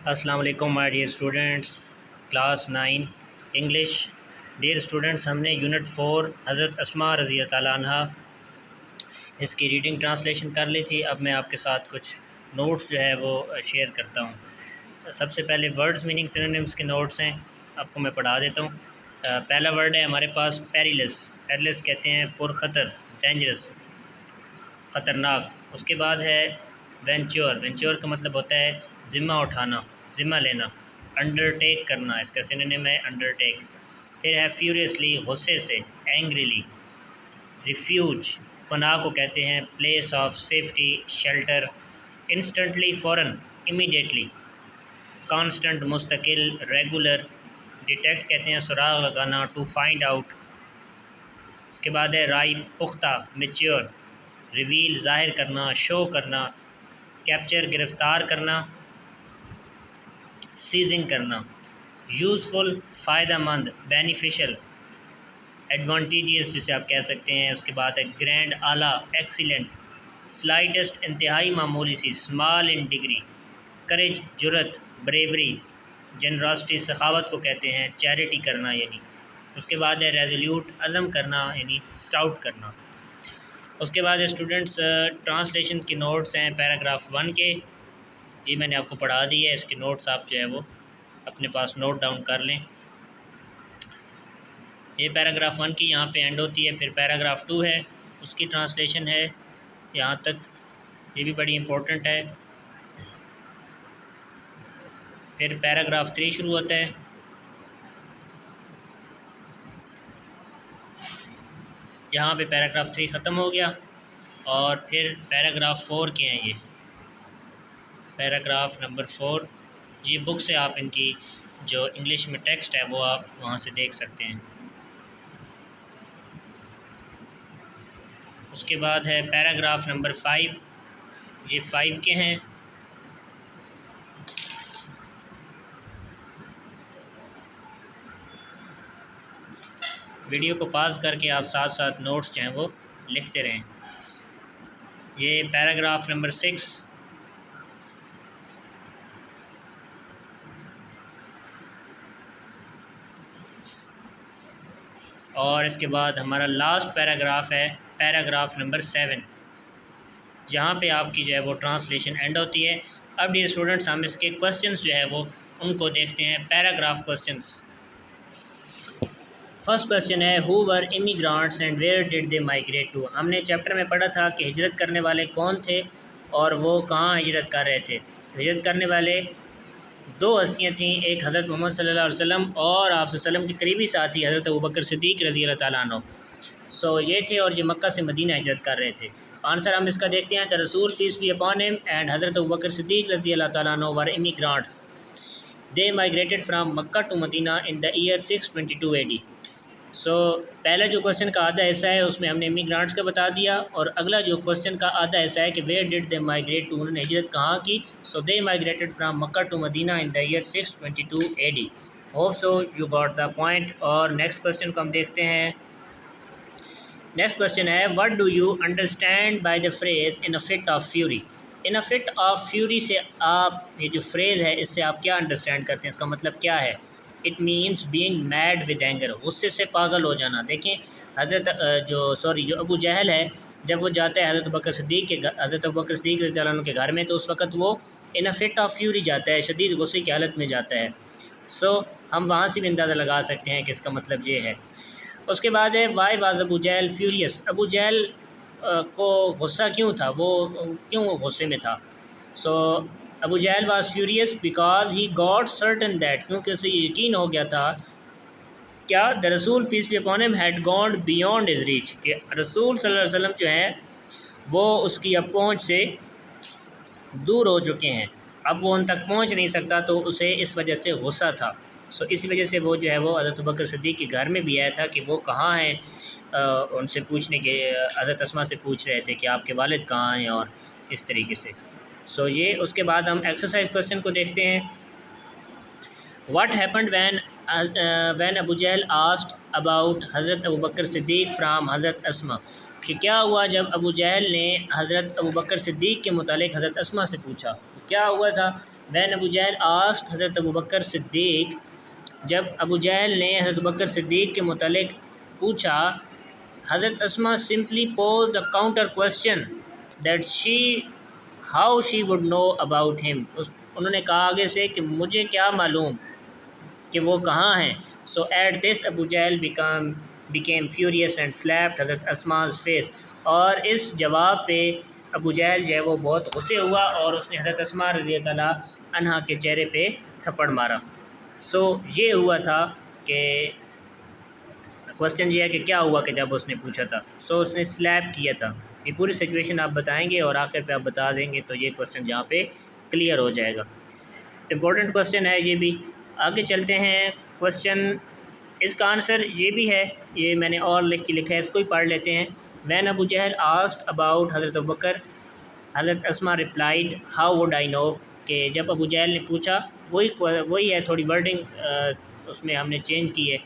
السلام علیکم my dear students, class 9 English. Dear students, ہم نے یونٹ 4 حضرت اسماء رضی اللہ تعالیٰ عنہ اس کی ریڈنگ ٹرانسلیشن کر لی تھی۔ اب میں آپ کے ساتھ کچھ نوٹس جو ہے وہ شیئر کرتا ہوں۔ سب سے پہلے ورڈز میننگ سینونیمز کے نوٹس ہیں، آپ کو میں پڑھا دیتا ہوں۔ پہلا ورڈ ہے ہمارے پاس پیریلس۔ پیریلس کہتے ہیں پرخطر، ڈینجرس، خطرناک۔ اس کے بعد ہے وینچور۔ وینچور کا مطلب ہوتا ہے ذمہ اٹھانا، ذمہ لینا، انڈر ٹیک کرنا، اس کا سینونیم ہے انڈر ٹیک۔ پھر ہے فیوریسلی، غصے سے، اینگریلی۔ ریفیوج، پناہ کو کہتے ہیں place of safety, shelter. Instantly, فوراً، امیڈیٹلی۔ کانسٹنٹ، مستقل، ریگولر۔ ڈیٹیکٹ کہتے ہیں سراغ لگانا، ٹو فائنڈ آؤٹ۔ اس کے بعد ہے رائپ، پختہ، میچیور۔ ریویل، ظاہر کرنا، شو کرنا۔ کیپچر، گرفتار کرنا، سیزنگ کرنا۔ یوزفل، فائدہ مند، بینیفیشل۔ ایڈوانٹیجز جسے آپ کہہ سکتے ہیں۔ اس کے بعد ہے گرینڈ، اعلیٰ، ایکسیلنٹ۔ سلائٹسٹ، انتہائی معمولی سی، اسمال ان ڈگری۔ کریج، جرت، بریوری۔ جنراسٹی، سخاوت کو کہتے ہیں، چیریٹی کرنا یعنی۔ اس کے بعد ہے ریزولیوٹ، عزم کرنا یعنی اسٹاؤٹ کرنا۔ اس کے بعد اسٹوڈنٹس ٹرانسلیشن کے نوٹس ہیں پیراگراف 1 کے، یہ میں نے آپ کو پڑھا دی ہے۔ اس کے نوٹس آپ جو ہے وہ اپنے پاس نوٹ ڈاؤن کر لیں۔ یہ پیراگراف 1 کی یہاں پہ اینڈ ہوتی ہے۔ پھر پیراگراف 2 ہے، اس کی ٹرانسلیشن ہے یہاں تک، یہ بھی بڑی امپورٹنٹ ہے۔ پھر پیراگراف 3 شروع ہوتا ہے، یہاں پہ پیراگراف 3 ختم ہو گیا، اور پھر پیراگراف 4 کے ہیں یہ پیراگراف نمبر 4۔ جی بک سے آپ ان کی جو انگلش میں ٹیکسٹ ہے وہ آپ وہاں سے دیکھ سکتے ہیں۔ اس کے بعد ہے پیراگراف نمبر 5، یہ 5 کے ہیں۔ ویڈیو کو پاز کر کے آپ ساتھ ساتھ نوٹس جو ہیں وہ لکھتے رہیں۔ یہ پیراگراف نمبر 6، اور اس کے بعد ہمارا لاسٹ پیراگراف ہے پیراگراف نمبر 7، جہاں پہ آپ کی جو ہے وہ ٹرانسلیشن اینڈ ہوتی ہے۔ اب ڈیئر اسٹوڈنٹس، ہم اس کے کوسچنس جو ہے وہ ان کو دیکھتے ہیں، پیراگراف کوسچنس۔ فرسٹ کوسچن ہے who were immigrants and where did they migrate to. ہم نے چیپٹر میں پڑھا تھا کہ ہجرت کرنے والے کون تھے اور وہ کہاں ہجرت کر رہے تھے۔ ہجرت کرنے والے 2 ہستیاں تھیں، ایک حضرت محمد صلی اللہ علیہ وسلم اور آپ صلی اللہ علیہ وسلم کے قریبی ساتھی حضرت ابوبکر صدیق رضی اللہ تعالیٰ عنہ۔ یہ تھے، اور یہ مکہ سے مدینہ ہجرت کر رہے تھے۔ آنسر ہم اس کا دیکھتے ہیں، the رسول پیس بی اپان ہم اینڈ حضرت ابوبکر صدیق رضی اللہ تعالیٰ عنہ ور امیگرانٹس۔ They migrated from Makkah to Medina in the year 622 AD۔ پہلا جو کوسچن کا آدھا حصہ ہے اس میں ہم نے امیگرانٹس کا بتا دیا، اور اگلا جو کوسچن کا آدھا حصہ ہے کہ where did they migrate to، انہوں نے ہجرت کہاں کی۔ they migrated from Makkah to Medina in the year 622 AD۔ hope so you got the point۔ اور نیکسٹ کوسچن کو ہم دیکھتے ہیں۔ نیکسٹ کوسچن ہے what do you understand by the phrase in a fit of fury۔ in a fit of fury سے آپ یہ جو فریز ہے اس سے آپ کیا انڈرسٹینڈ کرتے ہیں، اس کا مطلب کیا ہے؟ It means being made with anger, غصے سے پاگل ہو جانا۔ دیکھیں جو ابو جہل ہے، جب وہ جاتا ہے حضرت ابوبکر صدیق رضی اللہ عنہ کے گھر میں، تو اس وقت وہ ان اے فٹ آف فیوری جاتا ہے، شدید غصے کی حالت میں جاتا ہے۔ ہم وہاں سے بھی اندازہ لگا سکتے ہیں کہ اس کا مطلب یہ ہے۔ اس کے بعد ہے why was Abu Jahl furious. Abu Jahl کو غصہ کیوں تھا، وہ کیوں غصے میں تھا؟ Abu Jahl was furious because he got certain that, کیونکہ اسے یہ یقین ہو گیا تھا کیا دا رسول peace be upon him had gone beyond his reach, کہ رسول صلی اللہ علیہ وسلم جو ہیں وہ اس کی اب پہنچ سے دور ہو چکے ہیں، اب وہ ان تک پہنچ نہیں سکتا، تو اسے اس وجہ سے غصہ تھا۔ اسی وجہ سے وہ جو ہے وہ حضرت ابوبکر صدیق کے گھر میں بھی آیا تھا کہ وہ کہاں ہیں، ان سے پوچھنے کے، حضرت اسماء سے پوچھ رہے تھے کہ آپ کے والد کہاں ہیں، اور اس طریقے سے۔ یہ اس کے بعد ہم ایکسرسائز کوسچن کو دیکھتے ہیں۔ What happened when Abu Jahl asked about حضرت ابوبکر صدیق فرام حضرت اسماء، کہ کیا ہوا جب ابو جہل نے حضرت ابوبکر صدیق کے متعلق حضرت اسماء سے پوچھا، کیا ہوا تھا؟ وین ابو جہل آسکڈ حضرت ابو بکر صدیق، جب ابو جہل نے حضرت ابو بکر صدیق کے متعلق پوچھا، حضرت Asma simply posed the counter question that how she would know about him, انہوں نے کہا آگے سے کہ مجھے کیا معلوم کہ وہ کہاں ہیں. So at this Abu Jahl became furious and slapped حضرت اسما's face، اور اس جواب پہ ابو جہل جو ہے وہ بہت غصے ہوا اور اس نے حضرت اسما رضی اللہ عنہا کے چہرے پہ تھپڑ مارا. سو یہ ہوا تھا کہ کوشچن یہ ہے کہ کیا ہوا کہ جب اس نے پوچھا تھا، سو اس نے سلیپ کیا تھا. یہ پوری سچویشن آپ بتائیں گے اور آخر پہ آپ بتا دیں گے تو یہ کوشچن جہاں پہ کلیئر ہو جائے گا. امپورٹنٹ کوشچن ہے یہ بھی. آگے چلتے ہیں. کوشچن اس کا آنسر یہ بھی ہے، یہ میں نے اور لکھ کے لکھا ہے، اس کو ہی پڑھ لیتے ہیں. When Abu Jahl asked about حضرت ابو بکر، حضرت Asma replied how would I know, کہ جب ابو جہل نے پوچھا، وہی ہے، تھوڑی ورڈنگ اس میں ہم نے چینج کی ہے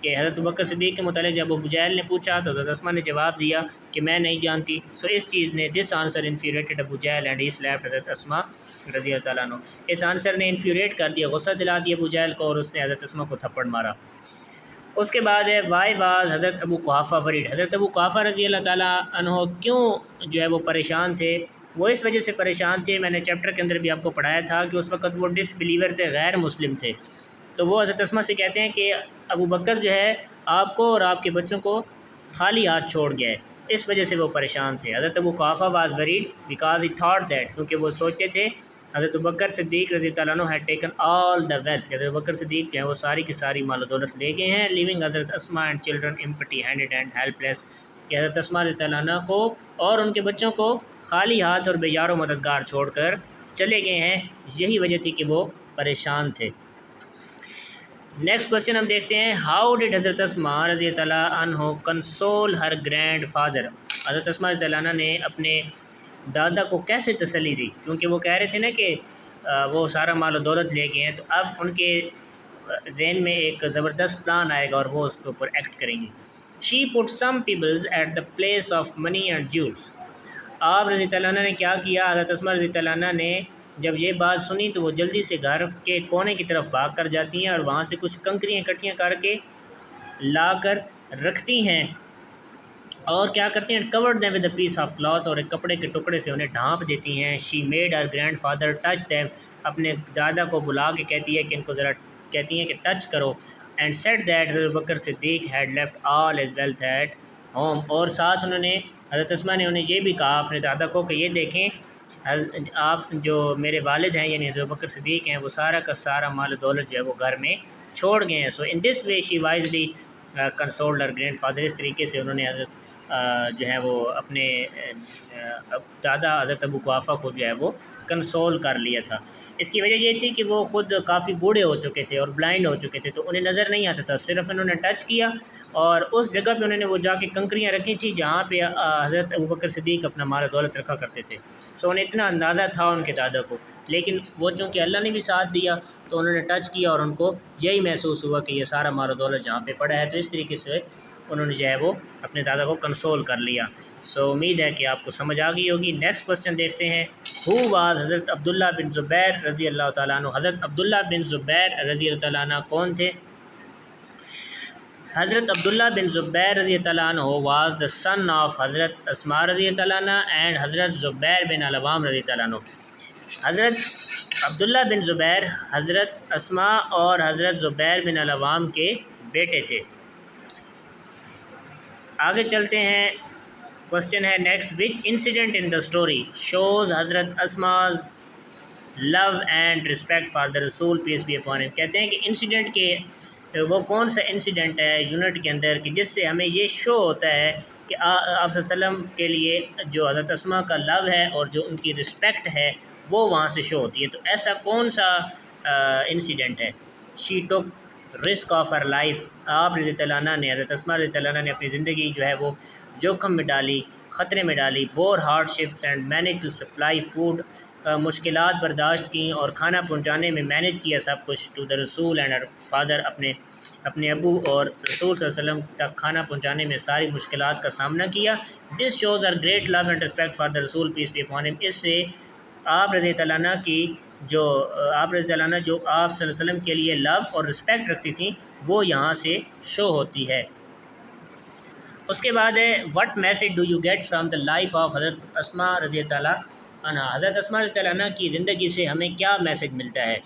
کہ حضرت ابو بکر صدیق کے متعلق جب ابو جہل نے پوچھا تو حضرت اسما نے جواب دیا کہ میں نہیں جانتی. سو اس چیز نے this answer infuriated Abu Jahl and he slapped حضرت اسما رضی اللہ تعالیٰ عنہ. اس آنسر نے انفیوریٹ کر دیا، غصہ دلا دیا ابو جہل کو، اور اس نے حضرت اسما کو تھپڑ مارا. اس کے بعد ہے وائی واز حضرت ابو قحافہ ورڈ، حضرت ابو قحافہ رضی اللہ تعالیٰ عنہ کیوں جو ہے وہ پریشان تھے. وہ اس وجہ سے پریشان تھے، میں نے چیپٹر کے اندر بھی آپ کو پڑھایا تھا کہ اس وقت وہ ڈس بلیور تھے، غیر مسلم تھے. تو وہ حضرت اسما سے کہتے ہیں کہ ابو بکر جو ہے آپ کو اور آپ کے بچوں کو خالی ہاتھ چھوڑ گیا ہے، اس وجہ سے وہ پریشان تھے. حضرت Abu Quhafa was worried because he thought that, کیونکہ وہ سوچتے تھے حضرت ابو بکر صدیق رضی اللہ عنہ had taken all the wealth, حضرت ابو بکر صدیق جو ہے وہ ساری کی ساری مال و دولت لے گئے ہیں، لیونگ حضرت Asma and children empty handed and helpless, کہ حضرت اسما رضی اللہ عنہ کو اور ان کے بچوں کو خالی ہاتھ اور بے یار و مددگار چھوڑ کر چلے گئے ہیں. یہی وجہ تھی کہ وہ پریشان تھے. نیکسٹ کوشچن ہم دیکھتے ہیں. ہاؤ ڈڈ حضرت اسما رضی اللہ عنہ کنسول ہر گرینڈ فادر، حضرت اسما رضی اللہ عنہ نے اپنے دادا کو کیسے تسلی دی، کیونکہ وہ کہہ رہے تھے نا کہ وہ سارا مال و دولت لے گئے ہیں، تو اب ان کے ذہن میں ایک زبردست پلان آئے گا اور وہ اس کے اوپر ایکٹ کریں گے. She put some pebbles at the place of money and jewels, آپ رضی اللہ عنہ نے کیا کیا، حضرت اسما رضی اللہ عنہ نے جب یہ بات سنی تو وہ جلدی سے گھر کے کونے کی طرف بھاگ کر جاتی ہیں اور وہاں سے کچھ کنکریاں اکٹھیاں کر کے لا کر رکھتی ہیں، اور کیا کرتی ہیں، covered them with a piece of cloth, اور ایک کپڑے کے ٹکڑے سے انہیں ڈھانپ دیتی ہیں. She made Hare grand father touch them, اپنے دادا کو بلا کے کہتی ہے کہ ان کو ذرا کہتی ہیں کہ ٹچ کرو. اینڈ سیٹ دیٹ حضرت Bakr Siddiq had left all his wealth at home, اور ساتھ انہوں نے حضرت اسما نے انہیں یہ بھی کہا اپنے دادا کو کہ یہ دیکھیں آپ جو میرے والد ہیں یعنی حضرت بکر صدیق ہیں وہ سارا کا سارا مال و دولت جو ہے وہ گھر میں چھوڑ گئے ہیں. سو ان دس وے شی وائزلی کنسولڈ ہر گرینڈ فادر، اس طریقے سے انہوں نے حضرت جو ہے وہ اپنے دادا حضرت ابو قحافہ کو جو ہے وہ کنسول کر لیا تھا. اس کی وجہ یہ تھی کہ وہ خود کافی بوڑھے ہو چکے تھے اور بلائنڈ ہو چکے تھے، تو انہیں نظر نہیں آتا تھا، صرف انہوں نے ٹچ کیا اور اس جگہ پہ انہوں نے وہ جا کے کنکریاں رکھی تھی جہاں پہ حضرت ابو بکر صدیق اپنا مال و دولت رکھا کرتے تھے. سو انہیں اتنا اندازہ تھا ان کے دادا کو، لیکن وہ چونکہ اللہ نے بھی ساتھ دیا تو انہوں نے ٹچ کیا اور ان کو یہی محسوس ہوا کہ یہ سارا مال و دولت جہاں پہ پڑا ہے، تو اس طریقے سے انہوں نے جو ہے وہ اپنے دادا کو کنسول کر لیا. سو امید ہے کہ آپ کو سمجھ آ گئی ہوگی. نیکسٹ کوشچن دیکھتے ہیں. ہو واز حضرت عبداللہ بن زبیر رضی اللہ تعالیٰ عنہ، حضرت عبداللہ بن زبیر رضی اللہ تعالیٰ عنہ کون تھے؟ حضرت عبداللہ بن زبیر رضی اللہ عنہ واز دا سن آف حضرت اسما رضی اللہ عنہ اینڈ حضرت زبیر بن العوام رضی اللہ عنہ. حضرت عبداللہ بن زبیر حضرت اسما اور حضرت زبیر بن العوام کے بیٹے تھے. آگے چلتے ہیں. کوشچن ہے next. Which incident in the story shows حضرت Asma's love and respect for the رسول پیس بی اپون ہم، کہتے ہیں کہ انسیڈنٹ کے وہ کون سا انسیڈنٹ ہے یونٹ کے اندر کہ جس سے ہمیں یہ شو ہوتا ہے کہ آپ صلی اللہ علیہ وسلم کے لیے جو حضرت اسما کا لو ہے اور جو ان کی رسپیکٹ ہے وہ وہاں سے شو ہوتی ہے. تو ایسا کون سا انسیڈنٹ ہے؟ شی ٹوک رسک آف ہر لائف، آپ رضی اللہ عنہ نے حضرت اسما رضی اللہ عنہ نے اپنی زندگی جو ہے وہ جوخم میں ڈالی، خطرے میں ڈالی. Bore hardships and manage to supply food, مشکلات برداشت کیں اور کھانا پہنچانے میں مینیج کیا سب کچھ. ٹو دا رسول اینڈ فادر، اپنے ابو اور رسول صلی اللہ علیہ وسلم تک کھانا پہنچانے میں ساری مشکلات کا سامنا کیا. This shows are great love and respect for the رسول پیس بی اپون ہم، اس سے آپ رضی اللہ عنہ کی جو آپ رضی اللہ عنہ جو آپ صلی اللہ علیہ وسلم کے لیے لو اور رسپیکٹ رکھتی تھیں وہ یہاں سے شو ہوتی ہے۔ اس کے بعد ہے what message do you get from the life of حضرت اسماء رضی اللہ عنہ، حضرت اسماء رضی اللہ عنہ کی زندگی سے ہمیں کیا میسج ملتا ہے؟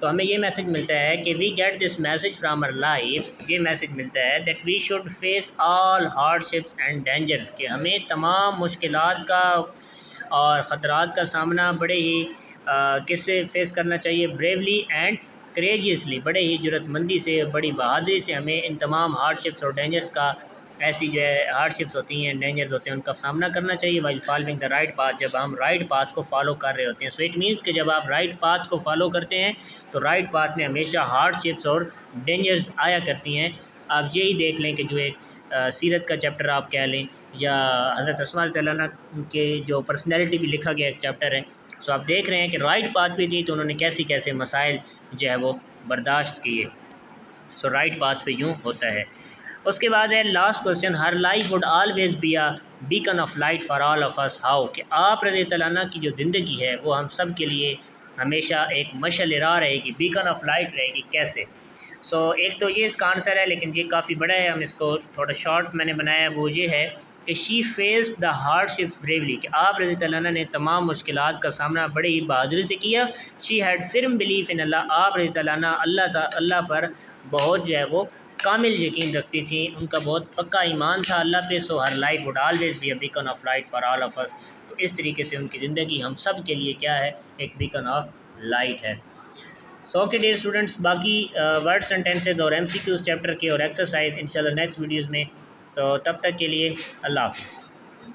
تو ہمیں یہ میسج ملتا ہے کہ we get this message from our life, یہ میسج ملتا ہے that we should face all hardships and dangerous, کہ ہمیں تمام مشکلات کا اور خطرات کا سامنا بڑے ہی کس سے فیس کرنا چاہیے؟ بریولی اینڈ کریجیسلی، بڑے ہی جرت مندی سے، بڑی بہادری سے ہمیں ان تمام ہارڈ شپس اور ڈینجرس کا، ایسی جو ہے ہارڈ شپس ہوتی ہیں، ڈینجرز ہوتے ہیں، ان کا سامنا کرنا چاہیے while following the right path, جب ہم رائٹ پاتھ کو فالو کر رہے ہوتے ہیں۔ سو اٹ مینس کہ جب آپ رائٹ پاتھ کو فالو کرتے ہیں تو رائٹ پاتھ میں ہمیشہ ہارڈ شپس اور ڈینجرز آیا کرتی ہیں۔ آپ یہی دیکھ لیں کہ جو ایک سیرت کا چیپٹر آپ کہہ لیں، یا حضرت اسماء رضی اللہ عنہ کے جو پرسنالٹی بھی لکھا گیا ایک چیپٹر ہے، سو آپ دیکھ رہے ہیں کہ رائٹ پاتھ پہ تھی تو انہوں نے کیسے مسائل جو ہے وہ برداشت کیے۔ سو رائٹ پاتھ پہ یوں ہوتا ہے۔ اس کے بعد ہے last question, her life would always be a beacon of light for all of us how, کہ آپ رضی اللہ عنہ کی جو زندگی ہے وہ ہم سب کے لیے ہمیشہ ایک مشعل راہ رہے گی، بیکن آف لائٹ رہے گی، کیسے؟ سو ایک تو یہ اس کا آنسر ہے، لیکن یہ کافی بڑا ہے، ہم اس کو تھوڑا شارٹ میں نے بنایا ہے، وہ یہ ہے کہ شی faced the hard ships Barelvi, کہ آپ رضی اللہ عنہ نے تمام مشکلات کا سامنا بڑی ہی بہادری سے کیا۔ She had firm belief in اللہ، آپ رضی اللہ عنہ اللہ پر بہت جو ہے وہ کامل یقین رکھتی تھیں، ان کا بہت پکا ایمان تھا اللہ پہ۔ So her life would always be a beacon of light for all of us, تو اس طریقے سے ان کی زندگی ہم سب کے لیے کیا ہے؟ ایک بیکن آف لائٹ ہے۔ سو اوکے ڈیئر اسٹوڈنٹس، باقی ورڈ سینٹینسز اور ایم سی کیوز چیپٹر کے اور ایکسرسائز انشاءاللہ نیکسٹ ویڈیوز میں۔ سو تب تک کے لیے اللہ حافظ۔